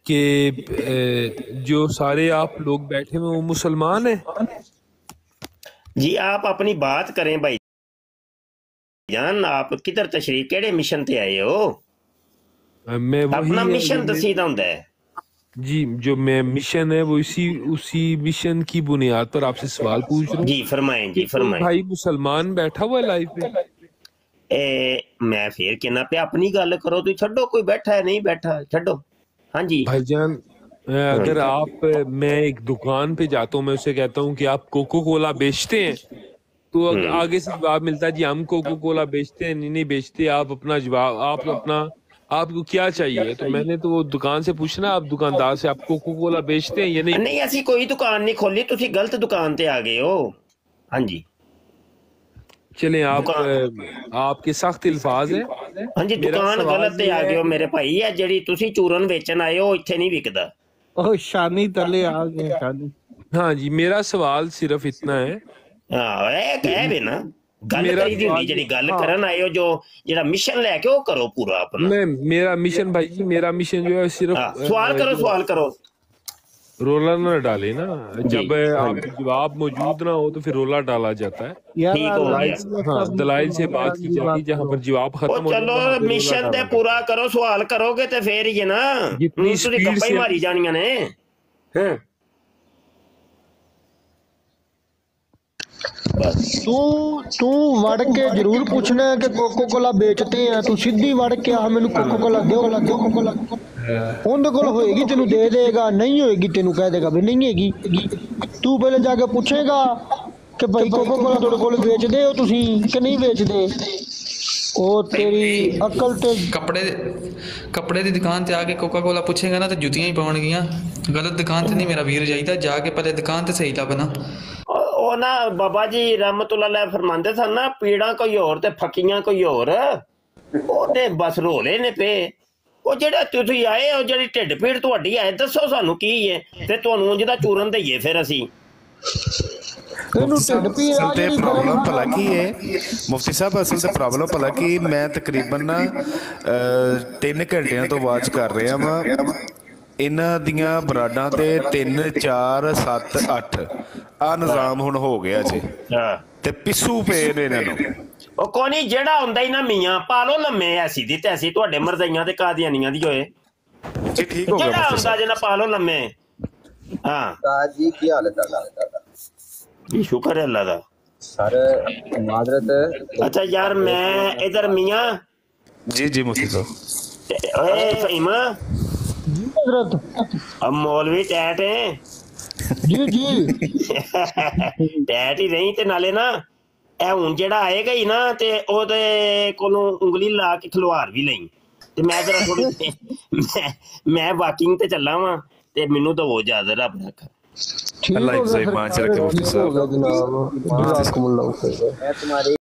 کہ جو سارے آپ لوگ بیٹھے ہوئے وہ مسلمان ہیں؟ جی آپ اپنی بات کریں بھائی جان، آپ کدھر تشریف کیڑے مشن تے آئے ہو؟ میں اپنا وہی مشن دسیدہ ہوں ہے جی، جو میں مشن ہے وہ اسی مشن کی بنیاد پر آپ سے سوال پوچھ رہا ہوں جی فرمائیں کہ جی کوئی فرمائیں۔ بھائی مسلمان بیٹھا ہوا ہے لائف پہ؟ میں پھر کہنا پہ اپنی گل کرو، تو چھڈو کوئی بیٹھا ہے نہیں بیٹھا چھڈو۔ ہاں جی بھائی جان اگر میں ایک دکان پہ جاتا ہوں، میں اسے کہتا ہوں کہ آپ کوکو کولا بیچتے ہیں، تو آگے سے جواب ملتا ہے جی ہم کوکو کولا بیچتے ہیں، نہیں بیچتے، آپ اپنا جواب آپ کو کیا چاہیے؟ تو میں نے تو وہ دکان سے پوچھنا، آپ دکاندار سے، آپ کوکو کولا بیچتے ہیں یا نہیں؟ نہیں اسی کوئی دکان نہیں کھولی، تسی غلط دکان تے آ گئے ہو۔ ہاں جی چلیں دکان، آپ کے سخت الفاظ ہیں، ہاں جی میرا دکان سوال غلط تے آ یہ گئے ہے، ہو میرے بھائی، ہے جڑی تسی چورن ویچن آئے ہو اتنے نہیں وکدا۔ او شانی تلے آ گئے شانی۔ ہاں جی میرا سوال صرف اتنا ہے ہاں اے کہ کہہ بھی نا گل میرا کری دی ہوندی، سوال جڑی گل ہاں کرن آئے ہو، جو جڑا مشن لے کے وہ کرو پورا اپنا۔ میرا مشن بھائی جی، میرا مشن جو ہے صرف ہاں سوال کرو سوال کرو۔ رولا نہ ڈالے نا، جی جب ہاں آپ جی جواب موجود نہ ہو تو پھر رولا ڈالا جاتا ہے۔ یار ٹھیک ہو دلائل گیا۔ اللہ ہاں اپنی دلائل سے کمال بات کی کی جاتی ہے، بات جہاں پر کرو۔ جواب وہ ختم ہو جائے چلو وہاں پہ رولا مشن تے ڈالا پورا جاتا کرو، سوال کرو گے تے پھر ہی ہے نا، ہے۔ جتنی تسی سپیڈ گپا ہی سے ماری جانیاں نے۔ ہاں بس تو وڑ کے ضرور پوچھنا ہے کہ کوکو کولا بیچتے ہیں، تو سیدھی وڑ کے آ مینوں کوکو کولا دیو، اندر کول ہوئے گی تینوں دے دے گا، نہیں ہوئے گی تینوں کہہ دے گا بھی نہیں ہے گی۔ تو پہلے جا کے پوچھے گا کہ بھائی کوکو کولا تھوڑے کول بیچ دے ہو تسی کہ نہیں بیچ دے؟ او تیری عقل تے کپڑے دی دکان تے آ کے کوکا کولا پوچھے گا نا تو جوتیاں ہی پاؤن گیاں۔ غلط دکان تے نہیں میرا ویر جائیدا، جا کے پہلے دکان تے صحیح لبنا۔ او نا بابا جی رحمت اللہ علیہ فرماندے سن نا، پیڑاں کوئی اور تے پھکیاں کوئی اور، او تے بس رولے نے پے۔ وہ جڑا تسی آئے ہو، جڑی ٹھڈ پیڑ تہاڈی ہے، دسو سانوں کی ہے تے تانوں اونج دا چورن دئیے پھر اسی۔ اینوں مفتی ٹھڈ صاحب پی اصل آ تے جڑی پرابلم گرم بھلا کی ہے، مفتی صاحب اصل تے پرابلم بھلا کی میں تقریباً 3 گھنٹیاں تو واچ کر رہا وا انہاں دیاں براڈاں تے 3 4 7 8 آ نظام ہن ہو گیا جی، ہاں تے پسو پے نے انہاں نوں۔ او کونی جڑا ہوندا ہی نا میاں پالو لمے ایسی دی تیسی تہاڈے مرزائیاں تے قادیانیاں دی ہوئے، جی ٹھیک ہو گیا جڑا مفتی ہوندا صاحب۔ جے نا پالو لمے۔ ہاں جی کی حال ہے تہاڈا؟ جی شکر ہے اللہ دا۔ سر معذرت، اچھا یار میں ادھر میاں جی جی مفتی صاحب۔ اے فہیمہ، جی حضرت، اب مولوی ٹیٹ ہیں، جی جی ٹیٹ ہی نہیں تے نالے نا اے ہن جڑا آئے گا ہی نا تے او دے کولوں انگلی لا کے کھلوار بھی لئی تے میں ذرا تھوڑی میں واکنگ تے چلا واں تے مینوں تو وہ اجازت رب رکھا۔ ٹھیک اللہ ہو حفظ گیا ایمان چ سرکار، رکھے مفتی ٹھیک ہو صاحب۔ گیا جناب، مفتی جزاکم اللہ خیر۔ میں تمہاری